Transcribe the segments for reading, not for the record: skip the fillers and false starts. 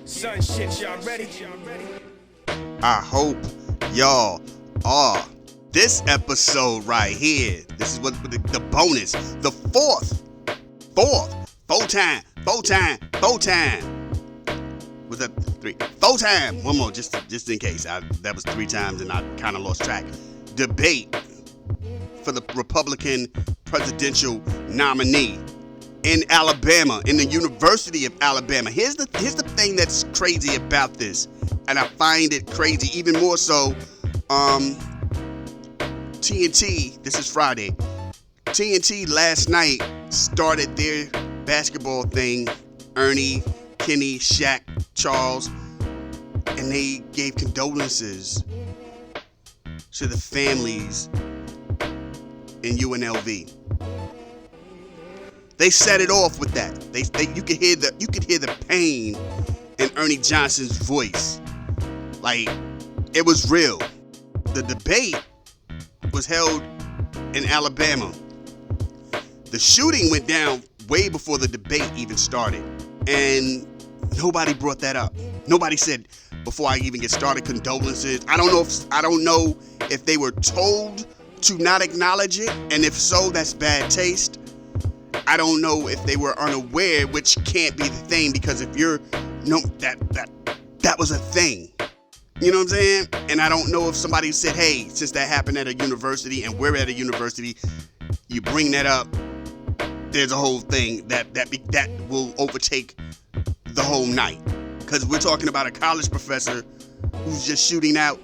Son shit, y'all ready? I hope y'all are. This episode right here, this is what the bonus, the fourth, four time. Was that three? Four time. One more, just in case. That was three times and I kind of lost track. Debate for the Republican presidential nominee in Alabama, in the University of Alabama. Here's the thing that's crazy about this, and I find it crazy even more so. TNT, this is Friday. TNT last night started their basketball thing. Ernie, Kenny, Shaq, Charles, and they gave condolences to the families in UNLV. They set it off with that. You could hear the pain in Ernie Johnson's voice. Like, it was real. The debate was held in Alabama. The shooting went down way before the debate even started, and nobody brought that up. Nobody said, before I even get started, condolences. I don't know if they were told to not acknowledge it, and if so, that's bad taste. I don't know if they were unaware, which can't be the thing, because if you're that was a thing. You know what I'm saying? And I don't know if somebody said, hey, since that happened at a university and we're at a university, you bring that up, there's a whole thing that will overtake the whole night. Because we're talking about a college professor who's just shooting at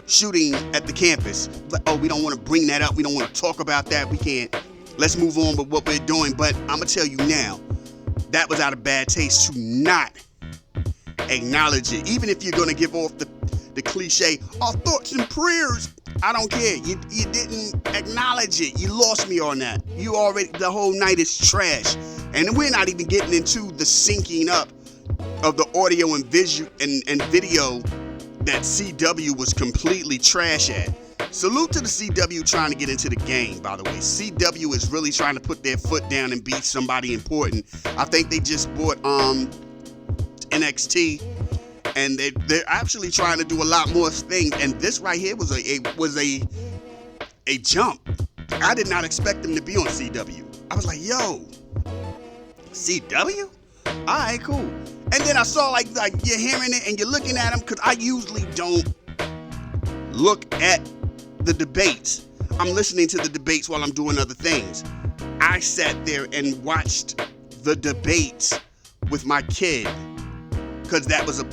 the campus. Like, oh, we don't want to bring that up. We don't want to talk about that. We can't. Let's move on with what we're doing. But I'm going to tell you now, that was out of bad taste to not acknowledge it. Even if you're going to give off the cliche, our thoughts and prayers. I don't care. You didn't acknowledge it. You lost me on that. The whole night is trash. And we're not even getting into the syncing up of the audio and video that CW was completely trash at. Salute to the CW trying to get into the game, by the way. CW is really trying to put their foot down and beat somebody important. I think they just bought NXT, and they're actually trying to do a lot more things. And this right here was a jump. I did not expect them to be on CW. I was like, yo, CW? All right, cool. And then I saw like you're hearing it and you're looking at them, because I usually don't look at the debates. I'm listening to the debates while I'm doing other things. I sat there and watched the debates with my kid, because that was a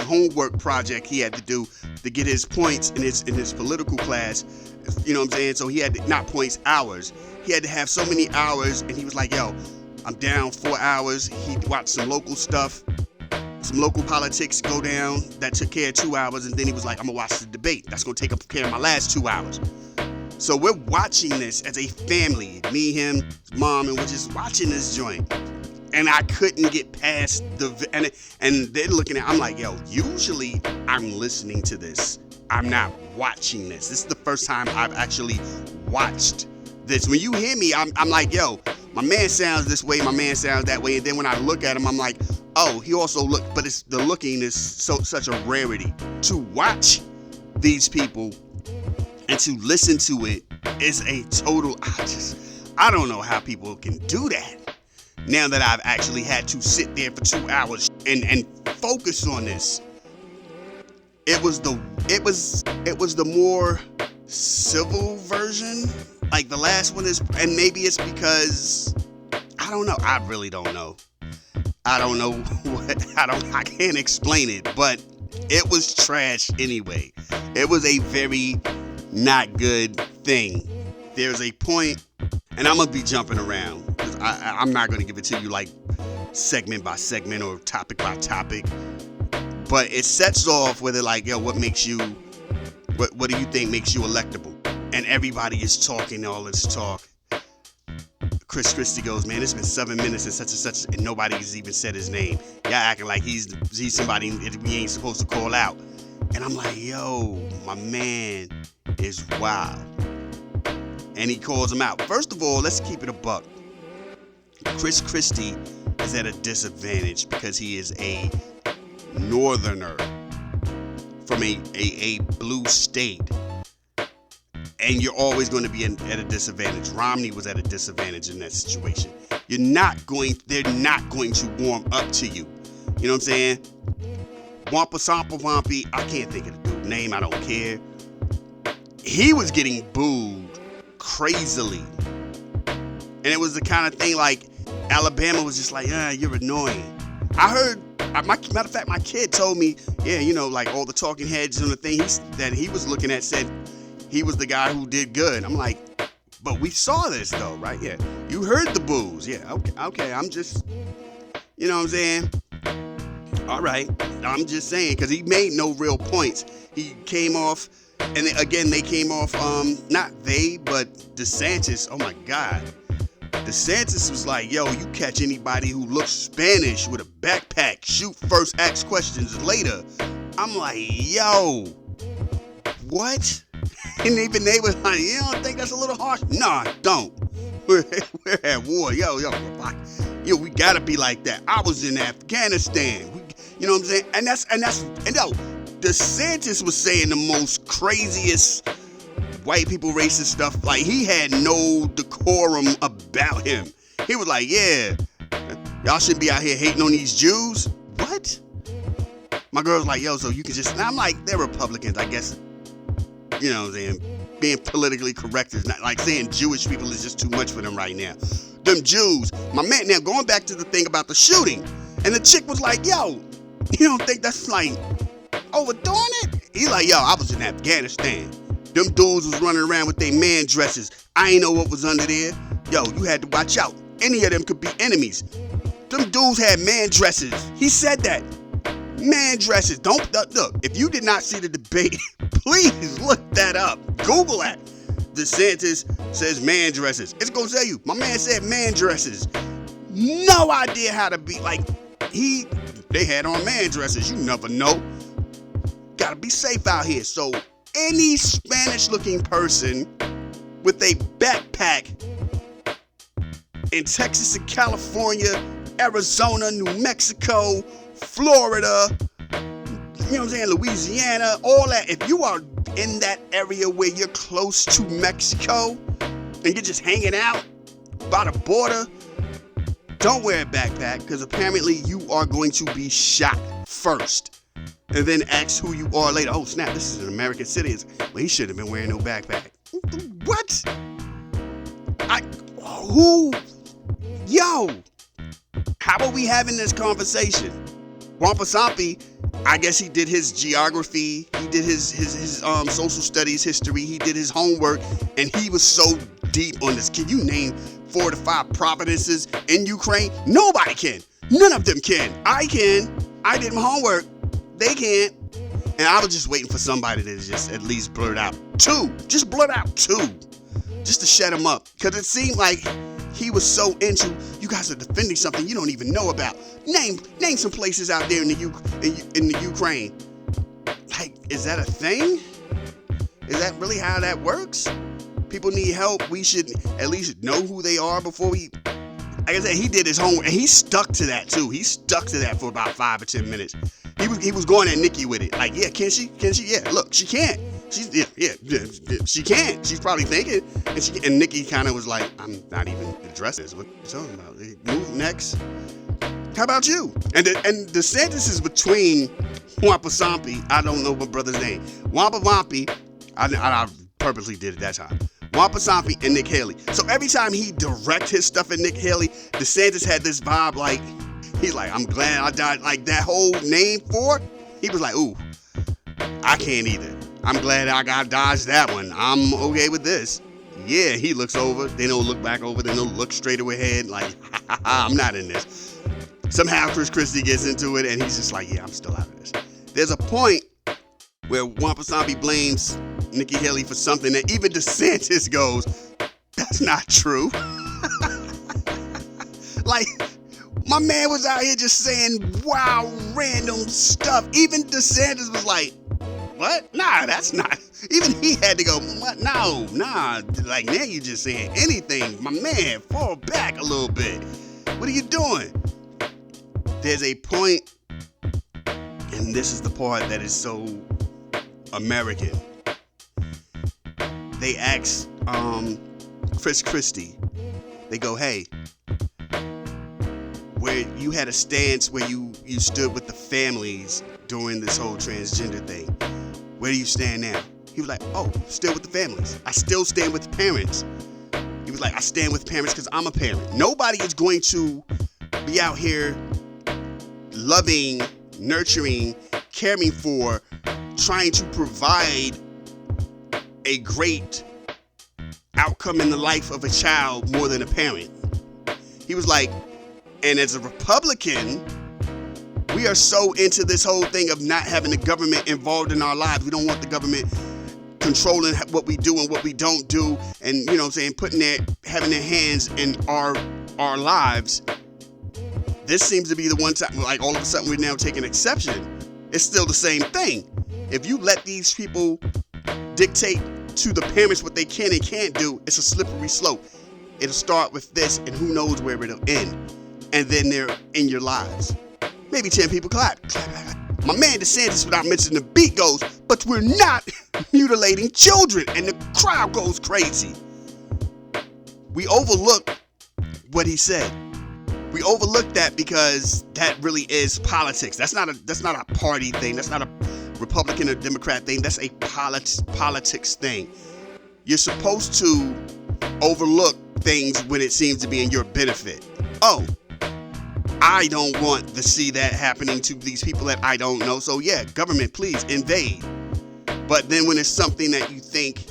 homework project he had to do to get his points in his political class. You know what I'm saying? So he had not points, hours. He had to have so many hours, and he was like, yo, I'm down 4 hours. He watched some local stuff, some local politics go down. That took care of 2 hours, and then he was like, I'm gonna watch the debate. That's gonna take care of my last 2 hours. So we're watching this as a family, me, him, his mom, and we're just watching this joint. And I couldn't get past and they're looking at, I'm like, yo, usually I'm listening to this. I'm not watching this. This is the first time I've actually watched this. When you hear me, I'm like, yo, my man sounds this way, my man sounds that way. And then when I look at him, I'm like, oh, he also but the looking is such a rarity. To watch these people and to listen to it is a total, I don't know how people can do that. Now that I've actually had to sit there for 2 hours and focus on this, it was the more civil version. Like the last one is, and maybe it's because I don't know. I really don't know. I don't know I can't explain it, but it was trash anyway. It was a very not good thing. There's a point, and I'm gonna be jumping around. I'm not going to give it to you like segment by segment or topic by topic, but it sets off with it like, yo, what do you think makes you electable? And everybody is talking all this talk. Chris Christie goes, man, it's been 7 minutes and such and such, and nobody's even said his name. Y'all acting like he's somebody we ain't supposed to call out. And I'm like, yo, my man is wild. And he calls him out. First of all, let's keep it a buck. Chris Christie is at a disadvantage because he is a northerner from a blue state. And you're always going to be at a disadvantage. Romney was at a disadvantage in that situation. They're not going to warm up to you. You know what I'm saying? Wampa Sampa Wampy, I can't think of the dude's name, I don't care. He was getting booed crazily. And it was the kind of thing like Alabama was just like, you're annoying. I heard, matter of fact, my kid told me, like all the talking heads and the thing that he was looking at said he was the guy who did good. I'm like, but we saw this though, right? Yeah. You heard the boos. Yeah, okay. I'm just, you know what I'm saying? All right. I'm just saying, because he made no real points. He came off, and they came off, not they, but DeSantis. Oh my God. DeSantis was like, yo, you catch anybody who looks Spanish with a backpack, shoot first, ask questions later. I'm like, yo, what? And even they was like, you don't think that's a little harsh? Nah, don't. We're at war. Yo, we gotta be like that. I was in Afghanistan. You know what I'm saying? And DeSantis was saying the most craziest white people racist stuff. Like, he had no decorum about him. He was like, yeah, y'all shouldn't be out here hating on these Jews. What? My girl's like, yo, so you can just, and I'm like, they're Republicans, I guess. You know what I'm saying? Being politically correct is not, like saying Jewish people is just too much for them right now. Them Jews, my man, now going back to the thing about the shooting, and the chick was like, yo, you don't think that's like overdoing it? He like, yo, I was in Afghanistan. Them dudes was running around with their man dresses. I ain't know what was under there. Yo, you had to watch out. Any of them could be enemies. Them dudes had man dresses. He said that. Man dresses. Don't look. If you did not see the debate, please look that up. Google that. DeSantis says man dresses. It's gonna tell you. My man said man dresses. No idea how to be like. They had on man dresses. You never know. Gotta be safe out here. So any Spanish-looking person with a backpack in Texas and California, Arizona, New Mexico, Florida, you know what I'm saying, Louisiana, all that. If you are in that area where you're close to Mexico and you're just hanging out by the border, don't wear a backpack, because apparently you are going to be shot first. And then ask who you are later. Oh, snap, this is an American citizen. Well, he should have been wearing no backpack. What? Yo, how are we having this conversation? Wampa Sampa, I guess he did his geography, he did his social studies history, he did his homework, and he was so deep on this. Can you name 4 to 5 provinces in Ukraine? Nobody can. None of them can. I can. I did my homework. They can't. And I was just waiting for somebody to just at least blurt out 2. Just blurt out 2. Just to shut him up. Because it seemed like he was so into, you guys are defending something you don't even know about. Name some places out there in the Ukraine. Like, is that a thing? Is that really how that works? People need help. We should at least know who they are before we... Like I said, he did his homework, and he stuck to that too. He stuck to that for about 5 or 10 minutes. He was going at Nikki with it. Like, yeah, can she? Yeah, look, she can't. She can't. She's probably thinking. And Nikki kind of was like, I'm not even addressing this. What are you talking about? Move next. How about you? And DeSantis is between Wampa Sampa. I don't know my brother's name. Wampa Wampy. I purposely did it that time. Wampa Sampa and Nick Haley. So every time he direct his stuff at Nick Haley, DeSantis had this vibe like, he's like, I'm glad I died. Like that whole name for, he was like, ooh, I can't either. I'm glad I got dodged that one. I'm okay with this. Yeah, he looks over. They don't look back over. They don't look straight ahead. Like, I'm not in this. Somehow Chris Christie gets into it and he's just like, yeah, I'm still out of this. There's a point where Wampa Sampa blames Nikki Haley for something that even DeSantis goes, that's not true. Like, my man was out here just saying wow, random stuff. Even DeSantis was like, what? Nah, that's not. Even he had to go, what? No, nah. Like, now you're just saying anything. My man, fall back a little bit. What are you doing? There's a point And this is the part that is so American. They asked Chris Christie, they go, hey, where you had a stance where you stood with the families during this whole transgender thing, where do you stand now? He was like, oh, still with the families. I still stand with the parents. He was like, I stand with parents because I'm a parent. Nobody is going to be out here loving, nurturing, caring for, trying to provide a great outcome in the life of a child more than a parent. He was like, and as a Republican, we are so into this whole thing of not having the government involved in our lives. We don't want the government controlling what we do and what we don't do, and you know what I'm saying, having their hands in our lives. This seems to be the one time, like all of a sudden we're now taking exception. It's still the same thing. If you let these people dictate to the parents what they can and can't do, it's a slippery slope. It'll start with this, and who knows where it'll end. And then they're in your lives. Maybe 10 people clap. My man DeSantis, without mentioning the beat, goes, but we're not mutilating children. And the crowd goes crazy. We overlook what he said. We overlook that because that really is politics. That's not a party thing. That's not a Republican or Democrat thing. That's a politics thing. You're supposed to overlook things when it seems to be in your benefit. Oh, I don't want to see that happening to these people that I don't know. So yeah, government, please invade. But then when it's something that you think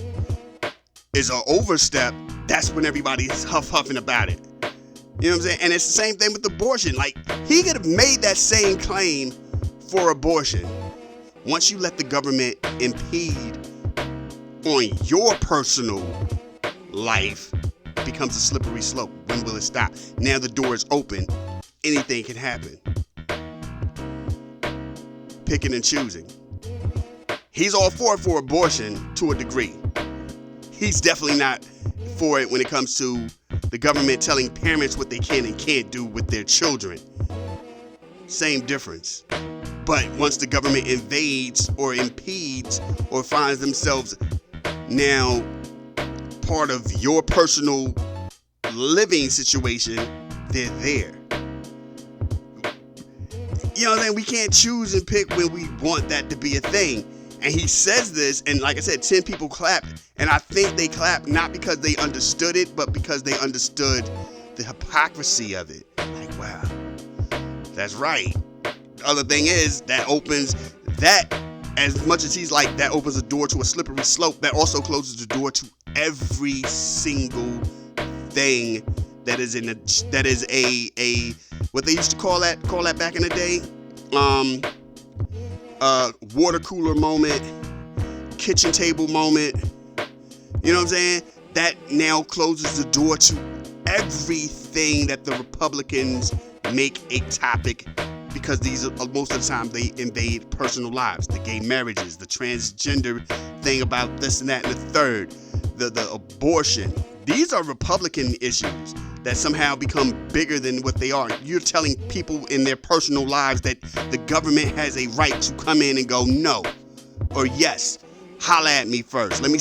is an overstep, that's when everybody's huffing about it. You know what I'm saying? And it's the same thing with abortion. Like, he could have made that same claim for abortion. Once you let the government impede on your personal life, it becomes a slippery slope. When will it stop? Now the door is open. Anything can happen. Picking and choosing. He's all for abortion to a degree. He's definitely not for it when it comes to the government telling parents what they can and can't do with their children. Same difference. But once the government invades or impedes or finds themselves now part of your personal living situation, they're there. You know what I'm saying? We can't choose and pick when we want that to be a thing. And he says this, and like I said, 10 people clapped. And I think they clapped not because they understood it, but because they understood the hypocrisy of it. Like, wow, that's right. The other thing is, that opens that, as much as he's like, that opens a door to a slippery slope, that also closes the door to every single thing that is a what they used to call that back in the day, water cooler moment, kitchen table moment. You know what I'm saying? That now closes the door to everything that the Republicans make a topic, because these are, most of the time, they invade personal lives. The gay marriages, the transgender thing about this and that and the third, the abortion. These are Republican issues that somehow become bigger than what they are. You're telling people in their personal lives that the government has a right to come in and go no or yes. Holla at me first. Let me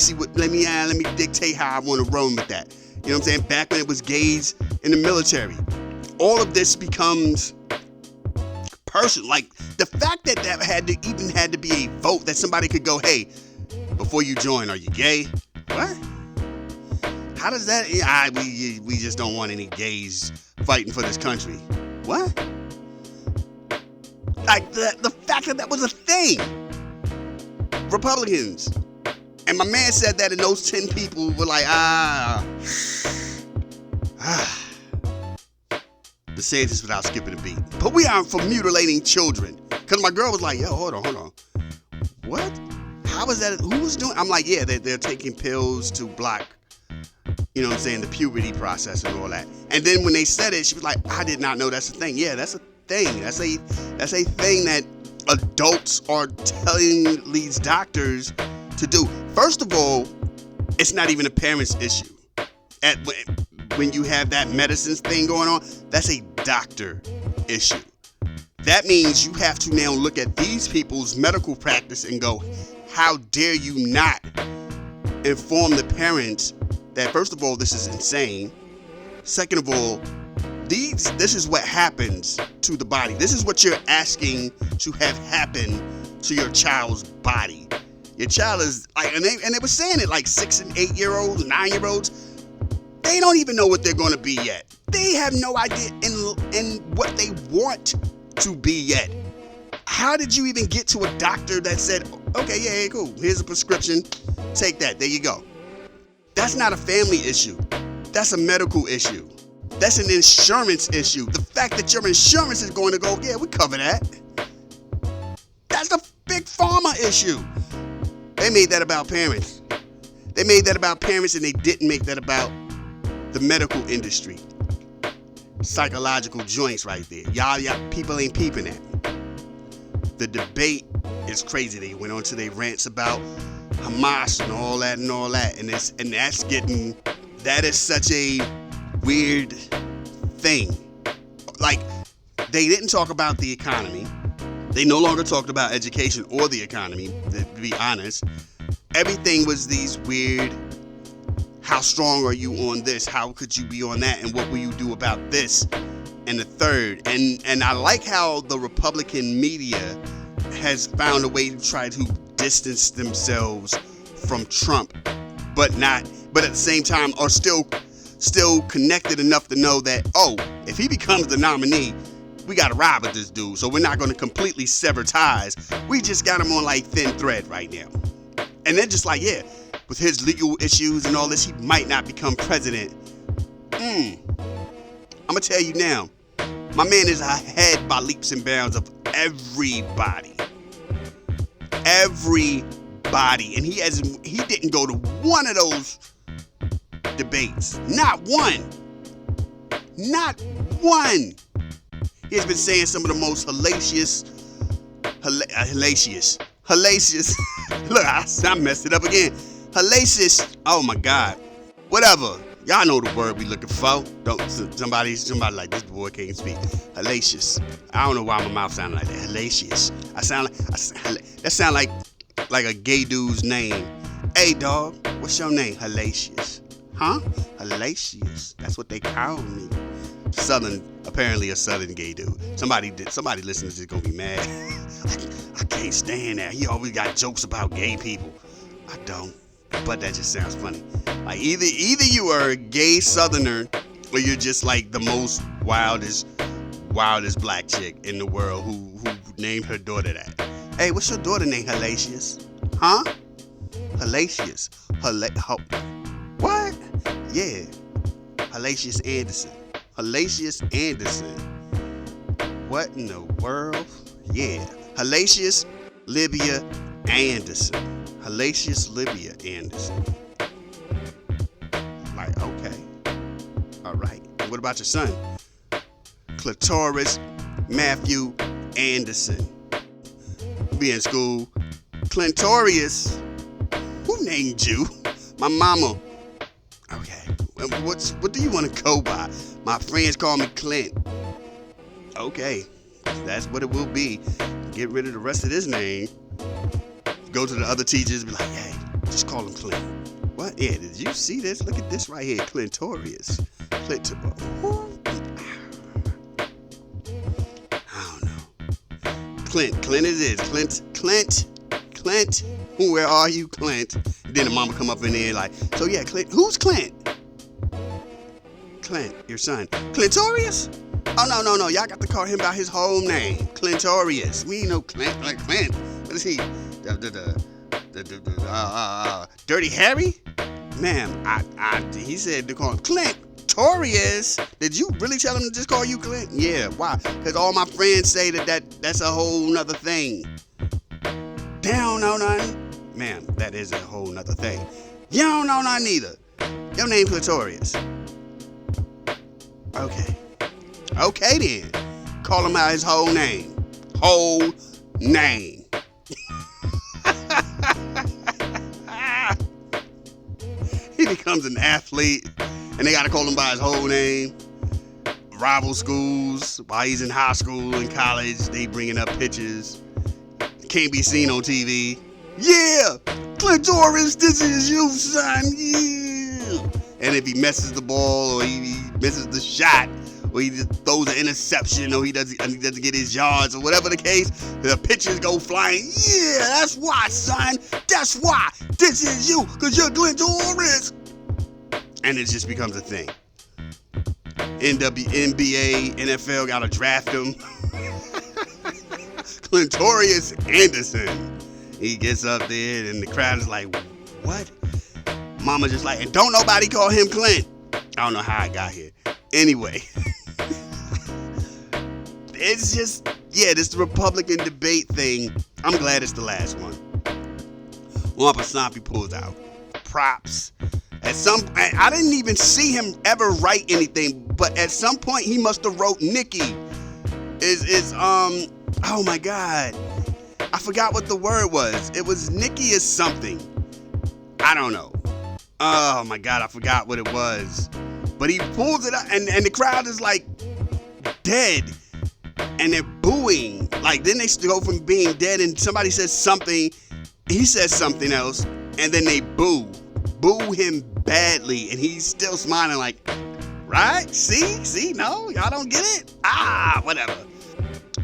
dictate how I want to run with that. You know what I'm saying? Back when it was gays in the military, all of this becomes personal. Like, the fact that had to be a vote that somebody could go, hey, before you join, are you gay? What? How does that? We just don't want any gays fighting for this country. What? Like, the fact that was a thing. Republicans. And my man said that, and those 10 people were like, DeSantis without skipping a beat. But we aren't for mutilating children. Because my girl was like, yo, hold on. What? How is that? Who was doing? I'm like, yeah, they're taking pills to block, you know what I'm saying, the puberty process and all that. And then when they said it, she was like, I did not know that's a thing. Yeah, that's a thing. That's a thing that adults are telling these doctors to do. First of all, it's not even a parent's issue. When you have that medicines thing going on, that's a doctor issue. that means you have to now look at these people's medical practice and go, how dare you not inform the parents that, first of all, this is insane. Second of all, this is what happens to the body. This is what you're asking to have happen to your child's body. Your child is like, and they were saying it like 6 and 8 year olds, 9-year-olds. They don't even know what they're going to be yet. They have no idea in what they want to be yet. How did you even get to a doctor that said, okay, yeah, cool, here's a prescription, take that, there you go? That's not a family issue. That's a medical issue. That's an insurance issue. The fact that your insurance is going to go, yeah, we cover that. That's a big pharma issue. They made that about parents. They made that about parents, and they didn't make that about the medical industry. Psychological joints right there. Y'all people ain't peeping at. The debate is crazy. They went on to their rants about Hamas and all that. And that is such a weird thing. Like, they didn't talk about the economy. They no longer talked about education or the economy, to be honest. Everything was these weird, how strong are you on this? How could you be on that? And what will you do about this? And the third. And I like how the Republican media has found a way to try to distance themselves from Trump, but at the same time are still connected enough to know that, oh, if he becomes the nominee, we got to ride with this dude. So we're not going to completely sever ties. We just got him on like thin thread right now. And they're just like, yeah, with his legal issues and all this, he might not become president. I'm going to tell you now, my man is ahead by leaps and bounds of everybody. Everybody. And he didn't go to one of those debates. Not one. Not one. He has been saying some of the most hellacious. Look, I messed it up again. Hellacious. Oh my God. Whatever. Y'all know the word we looking for. Somebody like, this boy can't speak. Hellacious. I don't know why my mouth sounded like that. Hellacious. That sound like a gay dude's name. Hey dog, what's your name? Hellacious. Huh? Hellacious. That's what they call me. Apparently a southern gay dude. Somebody listening to this is gonna be mad. I can't stand that. He always got jokes about gay people. I don't. But that just sounds funny. Like either you are a gay southerner, or you're just like the most wildest black chick in the world who named her daughter that. Hey, what's your daughter name? Hellacious? Huh? Hellacious. What? Yeah. Hellacious Anderson. Hellacious Anderson. What in the world? Yeah. Hellacious Libya Anderson. Hellacious Libya Anderson. Like, okay. All right. And what about your son? Clitoris Matthew Anderson. Be in school. Clintorius. Who named you? My mama. Okay. What do you want to go by? My friends call me Clint. Okay. That's what it will be. Get rid of the rest of this name. Go to the other teachers, be like, hey, just call him Clint. What? Yeah, did you see this? Look at this right here, Clintorius. I don't know. Clint it is. Clint. Where are you, Clint? And then the mama come up in there like, so yeah, Clint. Who's Clint? Clint, your son. Clintorius? Oh, no. Y'all got to call him by his whole name. Clintorius. We ain't no Clint. Like Clint. What is he? Dirty Harry? Ma'am, he said to call him Clintorius. Did you really tell him to just call you Clint? Yeah, why? Because all my friends say that's a whole nother thing. They don't know nothing. Ma'am, that is a whole nother thing. You don't know nothing either. Your name Clintorius. Okay then. Call him out his whole name. Whole name. He becomes an athlete and they gotta call him by his whole name. rival schools. While he's in high school and college, they bringing up pictures. Can't be seen on TV. Yeah, Clitoris, this is you, son. Yeah. And if he messes the ball or he misses the shot, or he just throws an interception, or he doesn't get his yards, or whatever the case, the pitchers go flying. Yeah, that's why, son. That's why. This is you, because you're Clitoris. And it just becomes a thing. NBA, NFL gotta draft him. Clitorius Anderson. He gets up there, and the crowd is like, what? Mama just like, and don't nobody call him Clint. I don't know how I got here. Anyway. It's just, yeah, this Republican debate thing, I'm glad it's the last one. Wampa pulls out. Props. I didn't even see him ever write anything, but at some point he must have wrote Nikki. Oh my God. I forgot what the word was. It was Nikki or something. I don't know. Oh my God, I forgot what it was. But he pulls it up, and the crowd is like dead. And they're booing. Like, then they go from being dead, and somebody says something, he says something else, and then they boo him badly, and he's still smiling like, right? See, no, y'all don't get it? Whatever.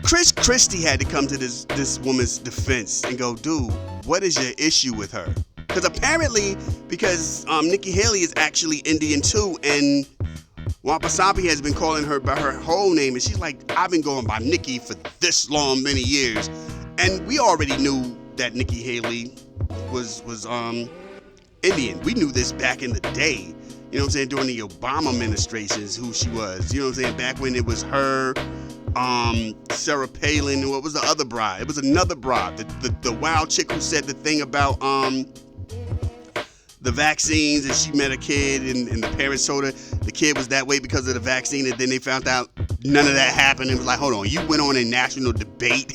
Chris Christie had to come to this woman's defense and go, dude, what is your issue with her? Because apparently, Nikki Haley is actually Indian too, and Wampa has been calling her by her whole name, and she's like, I've been going by Nikki for this long, many years. And we already knew that Nikki Haley was Indian. We knew this back in the day. You know what I'm saying? During the Obama administrations, who she was. You know what I'm saying? Back when it was her, Sarah Palin, and what was the other bride? It was another bride. The wild chick who said the thing about the vaccines, and she met a kid, and the parents told her the kid was that way because of the vaccine, and then they found out none of that happened, and was like, hold on, you went on a national debate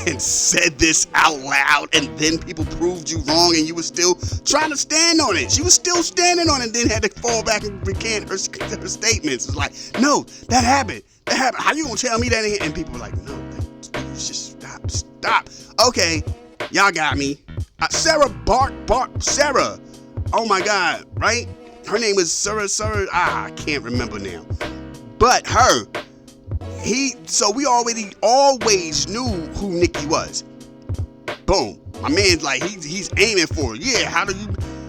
and said this out loud, and then people proved you wrong, and you were still trying to stand on it. She was still standing on it, and then had to fall back and recant her statements. It was like, no, that happened. How you gonna tell me that? And people were like, no, you just stop. Okay, y'all got me. Sarah. Oh my God, right? Her name was Sarah, I can't remember now. But her, so we always knew who Nikki was. Boom. My man's like, he's aiming for it. Yeah, how do you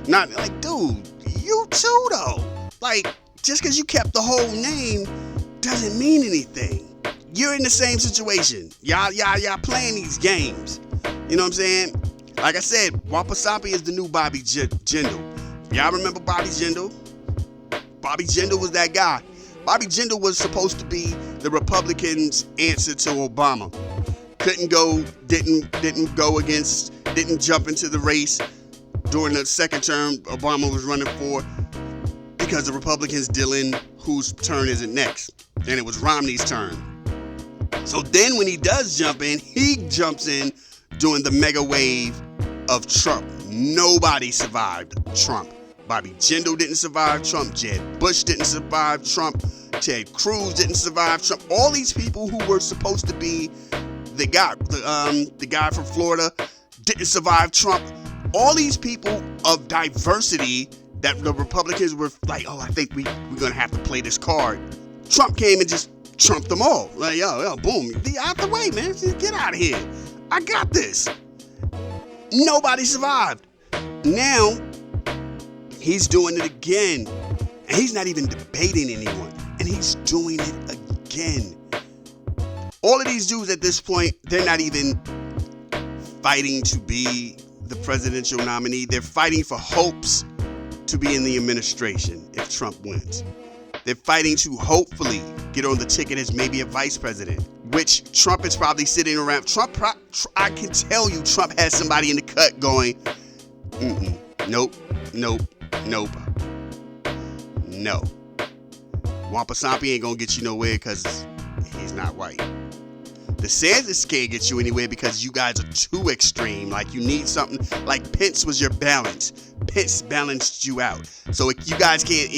not, like, dude, you too though. Like, just because you kept the whole name doesn't mean anything. You're in the same situation. Y'all playing these games. You know what I'm saying? Like I said, Wampa is the new Bobby Jindal. Y'all remember Bobby Jindal? Bobby Jindal was that guy. Bobby Jindal was supposed to be the Republicans' answer to Obama. Didn't jump into the race during the second term Obama was running for, because the Republicans dealing whose turn is it next. And it was Romney's turn. So then when he does jump in, he jumps in during the mega wave of Trump. Nobody survived Trump. Bobby Jindal didn't survive Trump. Jeb Bush didn't survive Trump. Ted Cruz didn't survive Trump. All these people who were supposed to be the guy from Florida didn't survive Trump. All these people of diversity that the Republicans were like, oh, I think we're going to have to play this card. Trump came and just trumped them all. Like, yo, boom, be out the way, man. Get out of here. I got this. Nobody survived. Now, he's doing it again. And he's not even debating anyone. And he's doing it again. All of these dudes at this point, they're not even fighting to be the presidential nominee. They're fighting for hopes to be in the administration if Trump wins. They're fighting to hopefully get on the ticket as maybe a vice president, which Trump is probably sitting around. I can tell you Trump has somebody in the cut going, nope. No. Wampa ain't gonna get you nowhere because he's not white. DeSantis can't get you anywhere because you guys are too extreme. Like, you need something, like Pence was your balance. Pence balanced you out. So if you guys can't,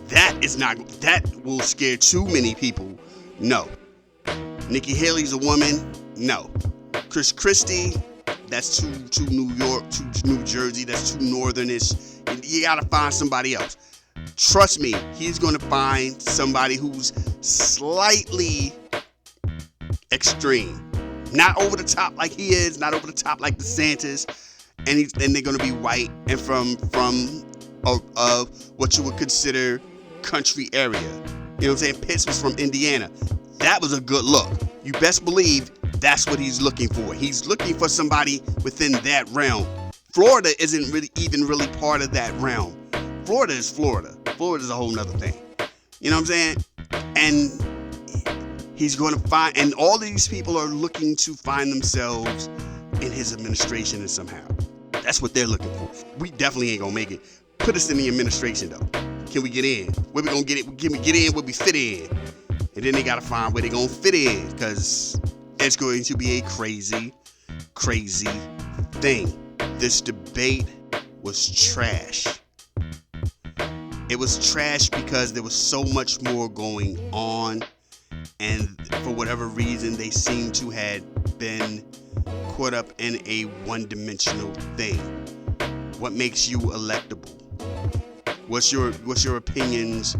that will scare too many people No. Nikki Haley's a woman? No. Chris Christie, that's too New York, too New Jersey, that's too northernish. You gotta find somebody else. Trust me, he's gonna find somebody who's slightly extreme. Not over the top like he is, not over the top like DeSantis, and they're gonna be white and from what you would consider country area. You know what I'm saying? Pitts was from Indiana. That was a good look. You best believe that's what he's looking for. He's looking for somebody within that realm. Florida isn't really part of that realm. Florida is Florida. Florida's a whole nother thing. You know what I'm saying? And he's going to find, and all these people are looking to find themselves in his administration and somehow. That's what they're looking for. We definitely ain't gonna make it. Put us in the administration though. Can we get in? Where we gonna get it? Can we get in where we fit in? And then they gotta find where they gonna fit in, because it's going to be a crazy, crazy thing. This debate was trash. It was trash because there was so much more going on, and for whatever reason, they seem to have been caught up in a one-dimensional thing. What makes you electable? What's your opinions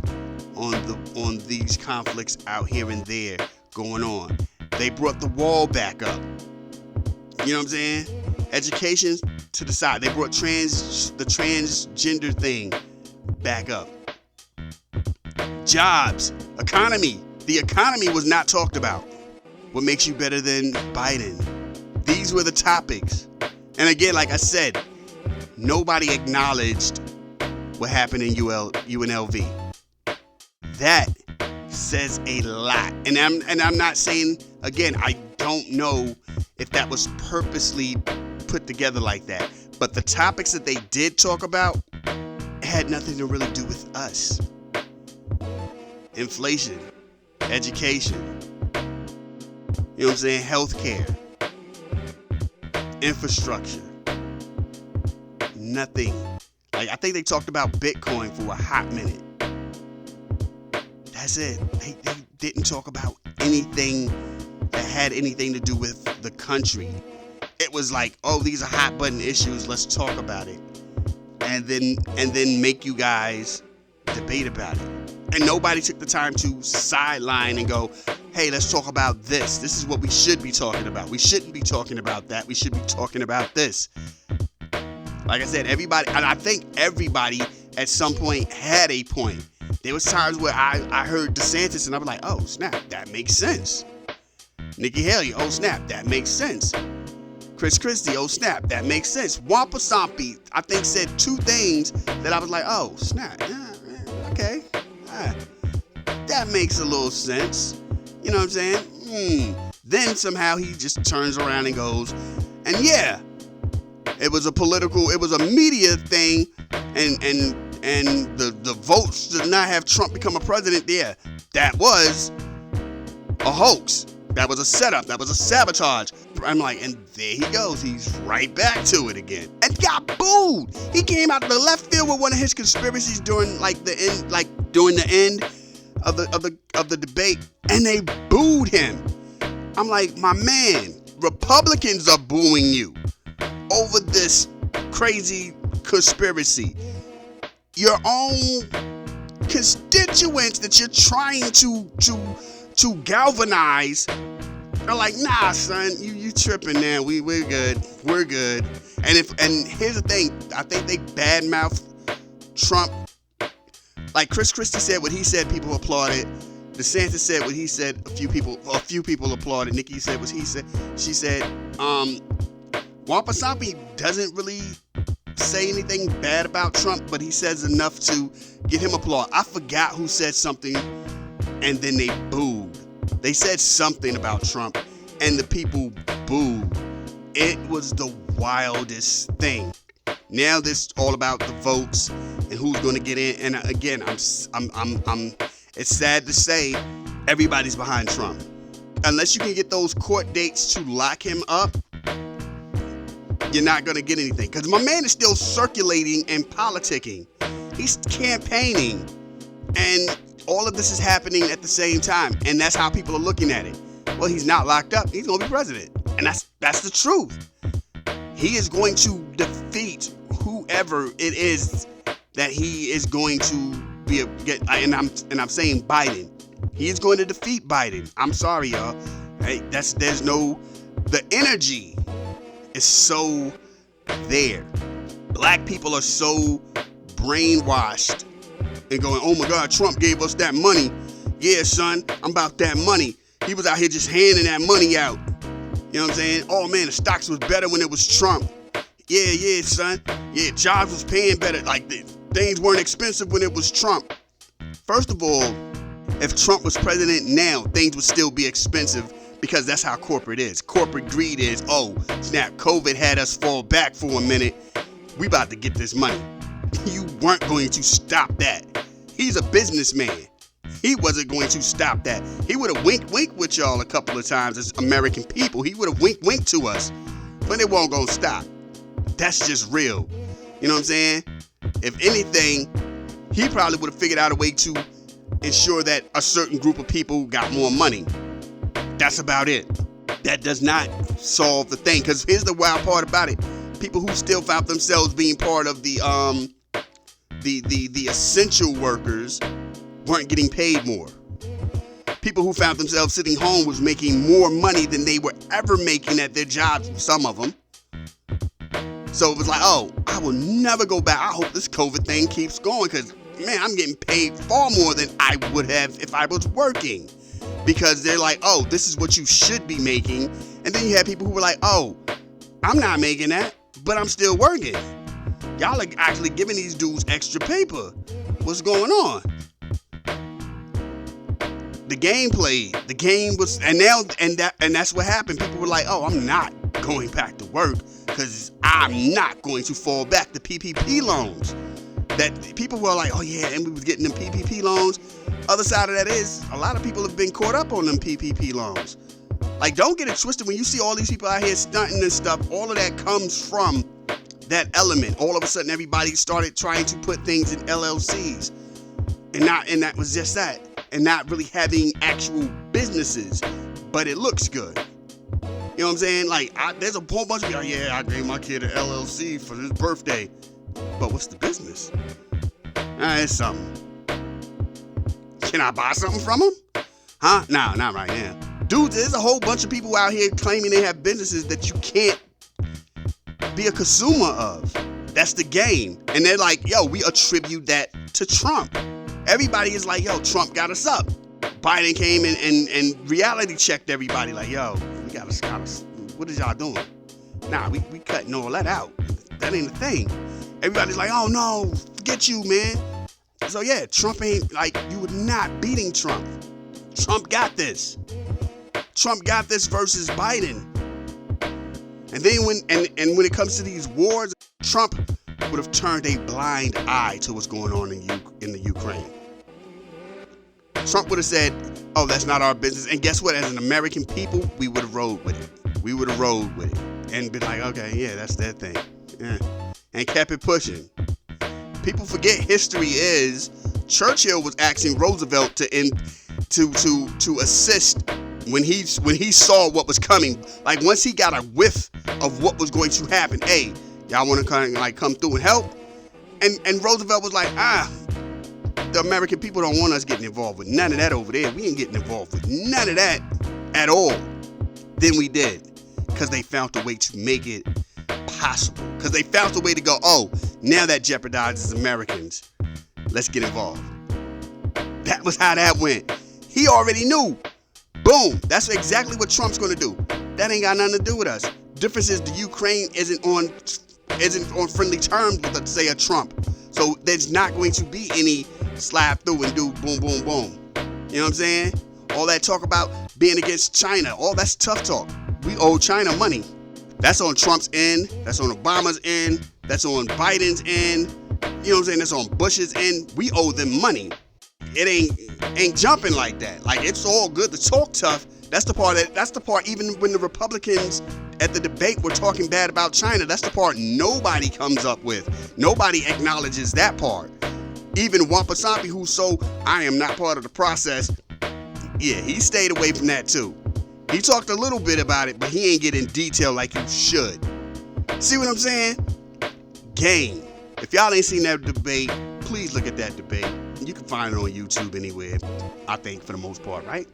on these conflicts out here and there going on? They brought the wall back up. You know what I'm saying? Education to the side. They brought the transgender thing back up. Jobs, economy. The economy was not talked about. What makes you better than Biden? These were the topics. And again, like I said, nobody acknowledged what happened in UNLV. That says a lot. And I'm not saying, again, I don't know if that was purposely put together like that. But the topics that they did talk about had nothing to really do with us. Inflation, education, you know what I'm saying? Healthcare, infrastructure, nothing. Like, I think they talked about Bitcoin for a hot minute. That's it. They didn't talk about anything that had anything to do with the country. It was like, oh, these are hot button issues. Let's talk about it. And then make you guys debate about it. And nobody took the time to sideline and go, hey, let's talk about this. This is what we should be talking about. We shouldn't be talking about that. We should be talking about this. Like I said, everybody, and I think everybody at some point had a point. There was times where I heard DeSantis and I was like, oh, snap, that makes sense. Nikki Haley, oh, snap, that makes sense. Chris Christie, oh, snap, that makes sense. Wampasompi, I think, said two things that I was like, oh, snap, yeah, okay. That makes a little sense. You know what I'm saying? Then somehow he just turns around and goes, and yeah, it was a media thing, and the votes to not have Trump become a president, yeah, that was a hoax. That was a setup. That was a sabotage. I'm like, and there he goes. He's right back to it again. And got booed. He came out of the left field with one of his conspiracies during the end of the debate, and they booed him. I'm like, my man, Republicans are booing you over this crazy conspiracy. Your own constituents that you're trying to galvanize are like, nah, son, you tripping now. We're good. And here's the thing, I think they badmouth Trump. Like Chris Christie said what he said, people applauded. DeSantis said what he said, a few people applauded. Nikki said what he said. She said, Wampasompi doesn't really say anything bad about Trump, but he says enough to get him applause. I forgot who said something, and then they booed. They said something about Trump, and the people booed. It was the wildest thing. Now this is all about the votes and who's going to get in. And again, it's sad to say, everybody's behind Trump. Unless you can get those court dates to lock him up, you're not going to get anything. Because my man is still circulating and politicking. He's campaigning. And All of this is happening at the same time, and that's how people are looking at it. Well, he's not locked up. He's going to be president. And that's the truth. He is going to defeat whoever it is that he is going to and I'm saying Biden. He is going to defeat Biden. I'm sorry, y'all. Hey, the energy is so there. Black people are so brainwashed and going, oh my God, Trump gave us that money. Yeah, son, I'm about that money. He was out here just handing that money out. You know what I'm saying? Oh man, the stocks was better when it was Trump. Yeah, son. Yeah, jobs was paying better. Like, things weren't expensive when it was Trump. First of all, if Trump was president now, things would still be expensive because that's how corporate is. Corporate greed is, oh, snap, COVID had us fall back for a minute. We about to get this money. You weren't going to stop that. He's a businessman. He wasn't going to stop that. He would have winked with y'all a couple of times as American people. He would have winked to us, but it won't go stop. That's just real. You know what I'm saying? If anything, he probably would have figured out a way to ensure that a certain group of people got more money. That's about it. That does not solve the thing. Because here's the wild part about it. People who still found themselves being part of the essential workers weren't getting paid more. People who found themselves sitting home was making more money than they were ever making at their jobs, some of them. So it was like, oh, I will never go back. I hope this COVID thing keeps going because, man, I'm getting paid far more than I would have if I was working. Because they're like, oh, this is what you should be making. And then you have people who were like, oh, I'm not making that, but I'm still working. Y'all are actually giving these dudes extra paper. What's going on? The game played. The game was, and that's what happened. People were like, oh, I'm not going back to work because I'm not going to fall back. The PPP loans. That people were like, oh yeah, and we was getting them PPP loans. Other side of that is, a lot of people have been caught up on them PPP loans. Like, don't get it twisted. When you see all these people out here stunting and stuff, all of that comes from that element. All of a sudden, everybody started trying to put things in LLCs, and that was just that, and not really having actual businesses. But it looks good. You know what I'm saying? Like, there's a whole bunch of people, yeah, I gave my kid an LLC for his birthday. But what's the business? It's something. Can I buy something from him? Huh? No, not right now. Dude, there's a whole bunch of people out here claiming they have businesses that you can't be a consumer of. That's the game. And they're like, yo, we attribute that to Trump. Everybody is like, yo, Trump got us up. Biden came and reality checked everybody like, yo, we got us. What is y'all doing? Nah, we cutting all that out. That ain't a thing. Everybody's like, oh no, forget you, man. So yeah, Trump ain't, like, you were not beating Trump. Trump got this. Trump got this versus Biden. And then when it comes to these wars, Trump would have turned a blind eye to what's going on in the Ukraine. Trump would have said, oh, that's not our business. And guess what? As an American people, we would have rolled with it. We would have rolled with it and been like, okay, yeah, that's their thing. Yeah. And kept it pushing. People forget history is Churchill was asking Roosevelt to assist when he saw what was coming. Like, once he got a whiff of what was going to happen, hey, y'all want to come through and help? And Roosevelt was like, the American people don't want us getting involved with none of that over there. We ain't getting involved with none of that at all. Then we did, because they found a way to make it possible. Because they found a way to go, oh, now that jeopardizes Americans, let's get involved. That was how that went. He already knew. Boom. That's exactly what Trump's going to do. That ain't got nothing to do with us. Difference is the Ukraine isn't on friendly terms with, let's say, a Trump. So there's not going to be any slap through and do boom, boom, boom. You know what I'm saying? All that talk about being against China, all that's tough talk. We owe China money. That's on Trump's end. That's on Obama's end. That's on Biden's end. You know what I'm saying? That's on Bush's end. We owe them money. It ain't jumping like that. Like, it's all good to talk tough. That's the part even when the Republicans at the debate were talking bad about China, that's the part nobody comes up with. Nobody acknowledges that part. Even Wampasompi, who's so, I am not part of the process, yeah, he stayed away from that too. He talked a little bit about it, but he ain't get in detail like you should. See what I'm saying? Game. If y'all ain't seen that debate, please look at that debate. You can find it on YouTube anywhere, I think, for the most part, right?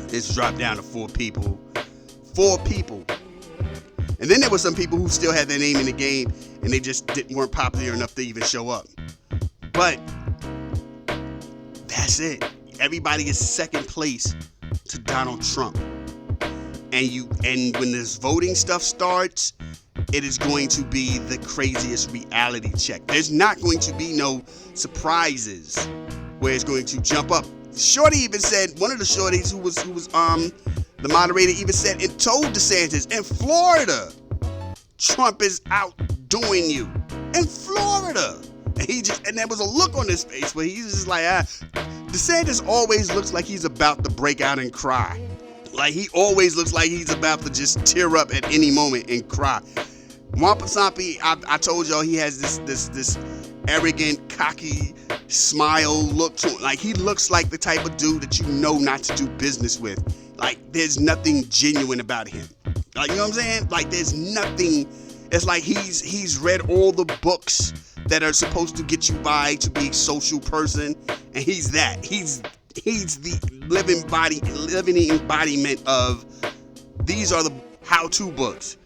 It's dropped down to 4 people. 4 people. And then there were some people who still had their name in the game, and they just weren't popular enough to even show up. But that's it. Everybody is second place to Donald Trump. And when this voting stuff starts, it is going to be the craziest reality check. There's not going to be no surprises where it's going to jump up. Shorty even said, one of the shorties who was the moderator even said and told DeSantis, in Florida, Trump is outdoing you. In Florida. And there was a look on his face where he's just like, DeSantis always looks like he's about to break out and cry. Like, he always looks like he's about to just tear up at any moment and cry. Wampasompi, I told y'all he has this arrogant, cocky smile look to him. Like, he looks like the type of dude that you know not to do business with. Like, there's nothing genuine about him. Like, you know what I'm saying? Like, there's nothing. It's like he's read all the books that are supposed to get you by to be a social person, and he's that. He's the living embodiment of these are the how-to books.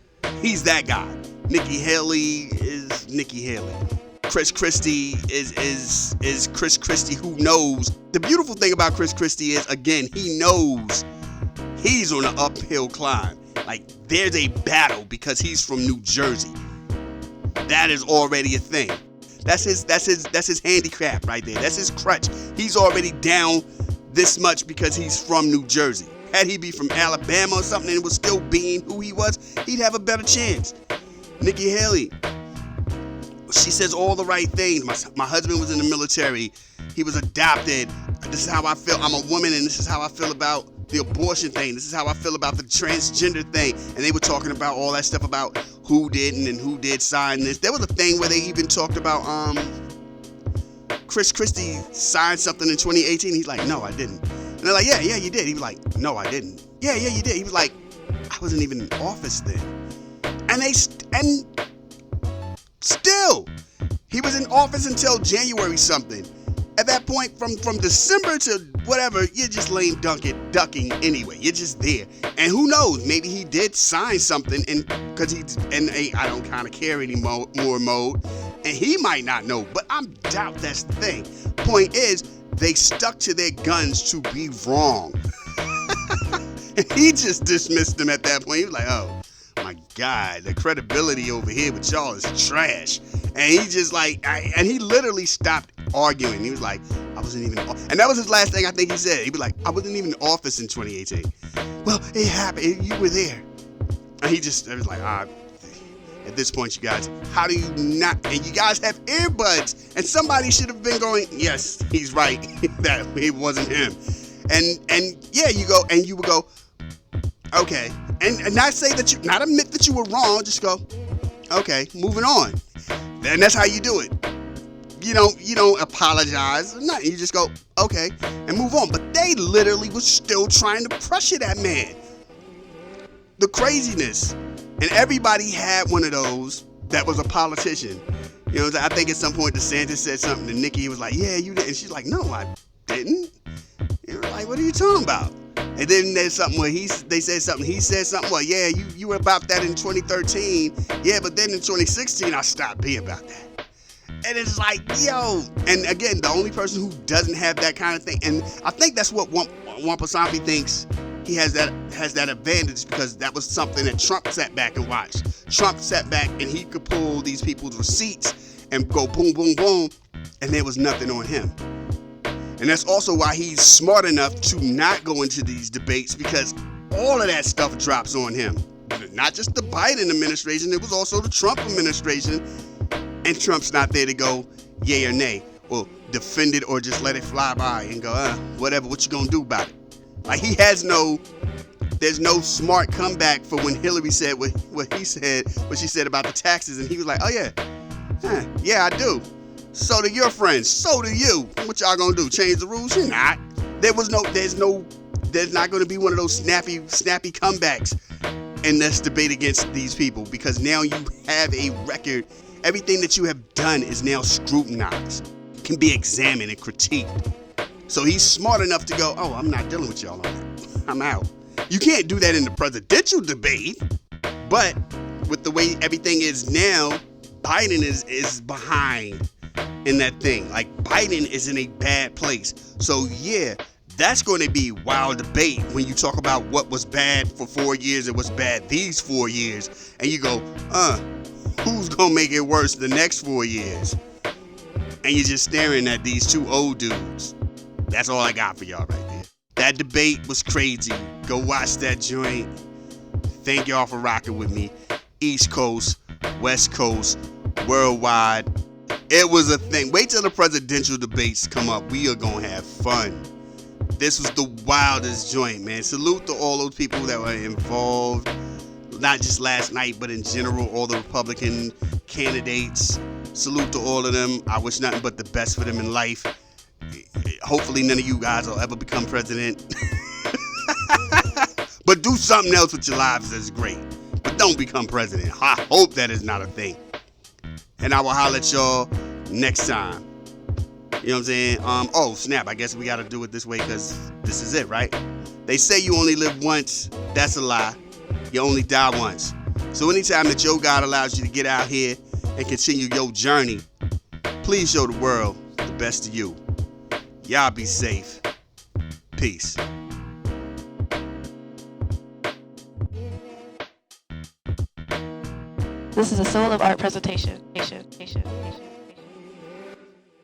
He's that guy. Nikki Haley is Nikki Haley. Chris Christie is Chris Christie, who knows. The beautiful thing about Chris Christie is, again, he knows he's on an uphill climb. Like, there's a battle because he's from New Jersey. That is already a thing. That's his handicap right there. That's his crutch. He's already down this much because he's from New Jersey. Had he be from Alabama or something and was still being who he was, he'd have a better chance. Nikki Haley, she says all the right things. My husband was in the military. He was adopted. This is how I feel. I'm a woman, and this is how I feel about the abortion thing. This is how I feel about the transgender thing. And they were talking about all that stuff about who didn't and who did sign this. There was a thing where they even talked about Chris Christie signed something in 2018. He's like, no, I didn't. And they're like, yeah, you did. He was like, no, I didn't. Yeah, you did. He was like, I wasn't even in office then. And still, he was in office until January something. At that point, from December to whatever, you're just lame ducking anyway. You're just there. And who knows? Maybe he did sign something, and because he's in a I don't kind of care anymore mode, and he might not know. But I doubt that's the thing. Point is, they stuck to their guns to be wrong. And he just dismissed them at that point. He was like, oh my God, the credibility over here with y'all is trash. And he just like, and he literally stopped arguing. He was like, I wasn't even, and that was his last thing I think he said. He was like, I wasn't even in office in 2018. Well, it happened. You were there. And he was like, at this point, you guys, how do you not, and you guys have earbuds, and somebody should have been going, yes, he's right, that it wasn't him. And yeah, you would go, okay. And not say that not admit that you were wrong, just go, okay, moving on. And that's how you do it. You don't apologize or nothing. You just go, okay, and move on. But they literally was still trying to pressure that man. The craziness. And everybody had one of those that was a politician. You know, I think at some point DeSantis said something to Nikki. He was like, yeah, you did. And she's like, no, I didn't. You were like, what are you talking about? And then there's something where they said something. He said something, well, yeah, you were about that in 2013. Yeah, but then in 2016, I stopped being about that. And it's like, yo. And again, the only person who doesn't have that kind of thing, and I think that's what Wampasompi thinks he has that advantage, because that was something that Trump sat back and watched. Trump sat back and he could pull these people's receipts and go boom, boom, boom, and there was nothing on him. And that's also why he's smart enough to not go into these debates, because all of that stuff drops on him. Not just the Biden administration, it was also the Trump administration. And Trump's not there to go yay or nay, or defend it, or just let it fly by and go, whatever, what you gonna do about it? Like, there's no smart comeback for when Hillary said what she said about the taxes, and he was like, oh yeah, I do. So do your friends. So do you. What y'all gonna do? Change the rules? You're not. There's not gonna be one of those snappy comebacks in this debate against these people, because now you have a record. Everything that you have done is now scrutinized, can be examined and critiqued. So he's smart enough to go, oh, I'm not dealing with y'all on that. I'm out. You can't do that in the presidential debate. But with the way everything is now, Biden is behind in that thing. Like, Biden is in a bad place. So yeah, that's going to be wild debate when you talk about what was bad for 4 years and what's bad these 4 years. And you go, who's going to make it worse the next 4 years? And you're just staring at these two old dudes. That's all I got for y'all right there. That debate was crazy. Go watch that joint. Thank y'all for rocking with me. East Coast, West Coast, worldwide. It was a thing. Wait till the presidential debates come up. We are going to have fun. This was the wildest joint, man. Salute to all those people that were involved. Not just last night, but in general, all the Republican candidates. Salute to all of them. I wish nothing but the best for them in life. Hopefully none of you guys will ever become president. But do something else with your lives that's great. But don't become president. I hope that is not a thing. And I will holler at y'all next time. You know what I'm saying? Oh, snap. I guess we got to do it this way because this is it, right? They say you only live once. That's a lie. You only die once. So anytime that your God allows you to get out here and continue your journey, please show the world the best of you. Y'all be safe. Peace. This is a Soul of Art presentation.